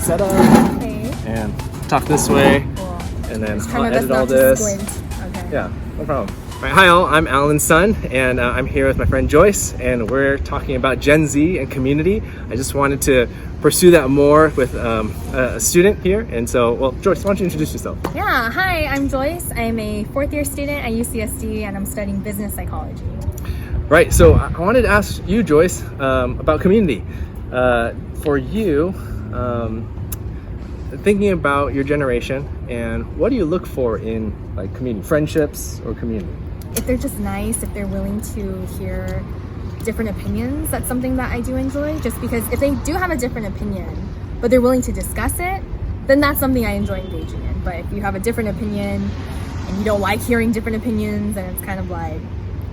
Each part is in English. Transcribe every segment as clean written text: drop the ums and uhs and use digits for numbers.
setup Okay. and talk this way, Cool. and then Just I'll try my best edit all not to this. squint. Okay. Yeah, no problem. All right, hi all, I'm Alan's son, and I'm here with my friend Joyce, and we're talking about Gen Z and community. I just wanted to pursue that more with a student here, and so, well, Joyce, why don't you introduce yourself? Yeah, hi, I'm Joyce. I'm a fourth year student at UCSD, and I'm studying business psychology. Right, so I wanted to ask you, Joyce, about community. For you, thinking about your generation, and what do you look for in like community, friendships or community? If they're just nice, if they're willing to hear different opinions, that's something that I do enjoy. Just because if they do have a different opinion, but they're willing to discuss it, then that's something I enjoy engaging in. But if you have a different opinion and you don't like hearing different opinions, then it's kind of like,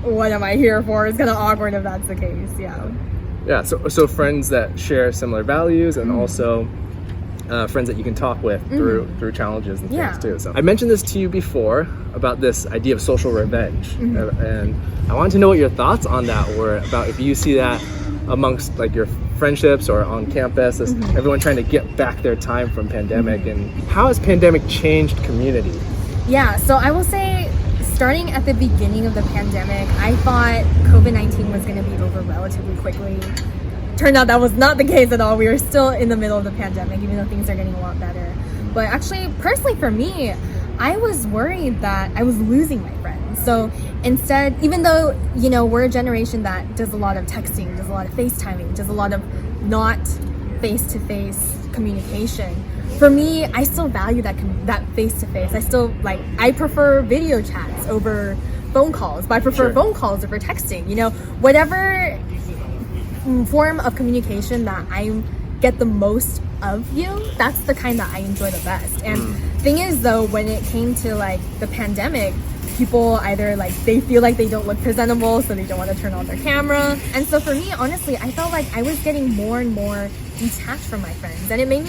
what am I here for? It's kind of awkward if that's the case. Yeah, so friends that share similar values, and also friends that you can talk with through challenges and things too. So I mentioned this to you before about this idea of social revenge, and I wanted to know what your thoughts on that were, about if you see that amongst like your friendships or on campus, everyone trying to get back their time from pandemic, and how has pandemic changed community? Yeah, so I will say, starting at the beginning of the pandemic, I thought COVID-19 was going to be over relatively quickly. Turned out that was not the case at all. We were still in the middle of the pandemic, even though things are getting a lot better. But actually, personally for me, I was worried that I was losing my friends. So instead, even though, you know, we're a generation that does a lot of texting, does a lot of FaceTiming, does a lot of not face-to-face communication, for me, I still value that face-to-face. I prefer video chats over phone calls, but I prefer phone calls over texting. You know, whatever form of communication that I get the most of you, that's the kind that I enjoy the best. And thing is though, when it came to like the pandemic, people either like they feel like they don't look presentable, so they don't want to turn on their camera. And so for me, honestly, I felt like I was getting more and more detached from my friends, and it made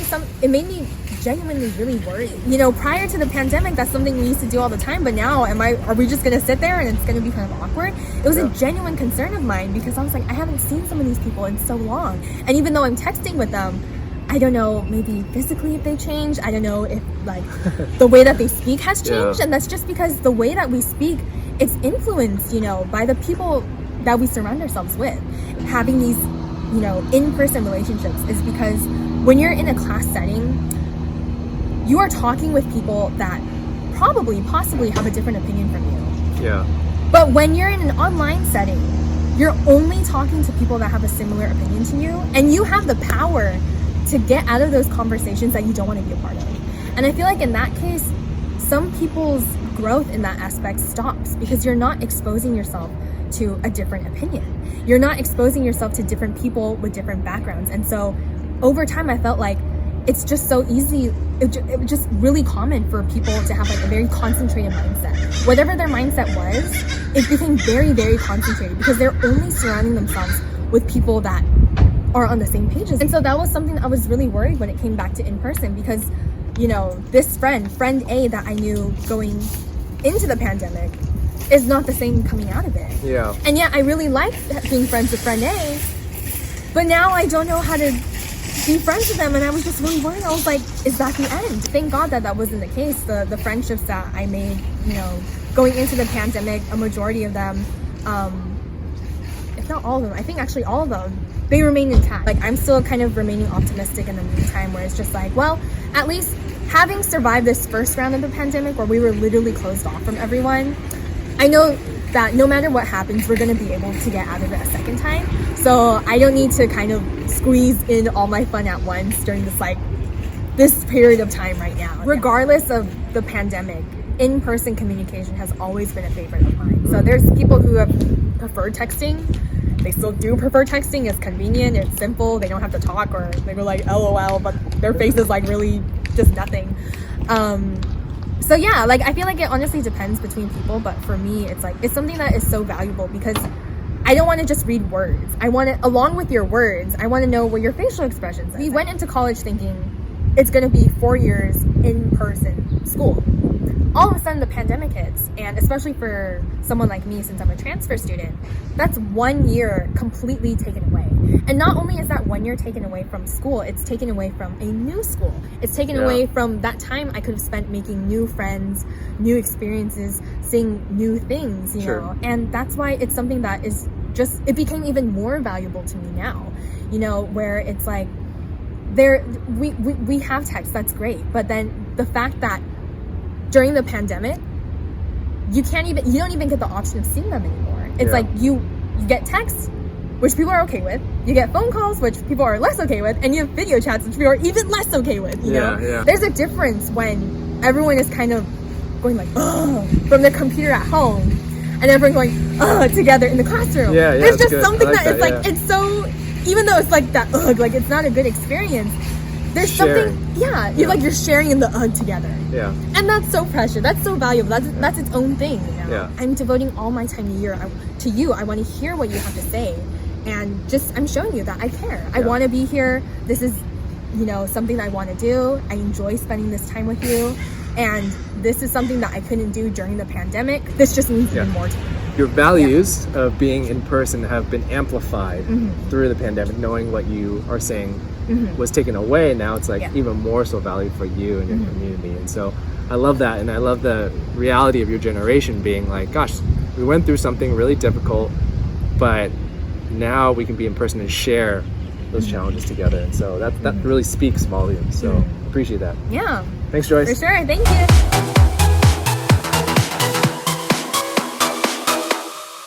me genuinely really worried. You know, prior to the pandemic, that's something we used to do all the time, but now are we just gonna sit there and it's gonna be kind of awkward? It was a genuine concern of mine, because I was like, I haven't seen some of these people in so long, and even though I'm texting with them, I don't know, maybe physically if they changed. I don't know if like the way that they speak has changed. And that's just because the way that we speak, it's influenced, you know, by the people that we surround ourselves with. Having these, you know, in-person relationships is because when you're in a class setting, you are talking with people that possibly have a different opinion from you. Yeah. But when you're in an online setting, you're only talking to people that have a similar opinion to you, and you have the power to get out of those conversations that you don't want to be a part of. And I feel like in that case, some people's growth in that aspect stops, because you're not exposing yourself to a different opinion. You're not exposing yourself to different people with different backgrounds. And so over time, I felt like it's just so easy, it was just really common for people to have like a very concentrated mindset. Whatever their mindset was, it became very, very concentrated, because they're only surrounding themselves with people that are on the same pages. And so that was something I was really worried when it came back to in-person, because, you know, this friend A that I knew going into the pandemic is not the same coming out of it. Yeah. And yet I really liked being friends with friend A, but now I don't know how to be friends with them, and I was just really worried. I was like, is that the end? Thank God that wasn't the case. The friendships that I made, you know, going into the pandemic, a majority of them, if not all of them, I think actually all of them, they remain intact. Like, I'm still kind of remaining optimistic in the meantime, where it's just like, well, at least having survived this first round of the pandemic where we were literally closed off from everyone, I know that no matter what happens, we're going to be able to get out of it a second time. So I don't need to kind of squeeze in all my fun at once during this period of time right now. Regardless of the pandemic, in-person communication has always been a favorite of mine. So there's people who have preferred texting. They still do prefer texting. It's convenient, it's simple, they don't have to talk, or they were like LOL, but their face is like really just nothing. So yeah, like I feel like it honestly depends between people, but for me, it's like, it's something that is so valuable, because I don't want to just read words. I want to, along with your words, I want to know what your facial expressions are. We went into college thinking it's going to be 4 years in person school. all of a sudden the pandemic hits, and especially for someone like me, since I'm a transfer student, that's 1 year completely taken away. And not only is that 1 year taken away from school, it's taken away from a new school. It's taken away from that time I could have spent making new friends, new experiences, seeing new things, you know. And that's why it's something that is just, it became even more valuable to me now, you know, where it's like, we have text, that's great, but then the fact that during the pandemic you don't even get the option of seeing them anymore. It's like you get texts, which people are okay with, you get phone calls, which people are less okay with, and you have video chats, which people are even less okay with, you know. There's a difference when everyone is kind of going like, oh, from their computer at home, and everyone going, oh, together in the classroom. There's just something that it's like, it's so, even though it's like that, like it's not a good experience, there's something, you're sharing in the together. And that's so precious. That's so valuable. That's its own thing, you know. I'm devoting all my time to you. I want to hear what you have to say, and just I'm showing you that I care. I want to be here. This is, you know, something that I want to do. I enjoy spending this time with you, and this is something that I couldn't do during the pandemic. This just means even more to me. Your values of being in person have been amplified through the pandemic. Knowing what you are saying was taken away, now it's like even more so valued for you and your community. And so I love that, and I love the reality of your generation being like, gosh, we went through something really difficult, but now we can be in person and share those challenges together. And so that really speaks volumes. So appreciate that. Yeah. Thanks, Joyce. For sure. Thank you.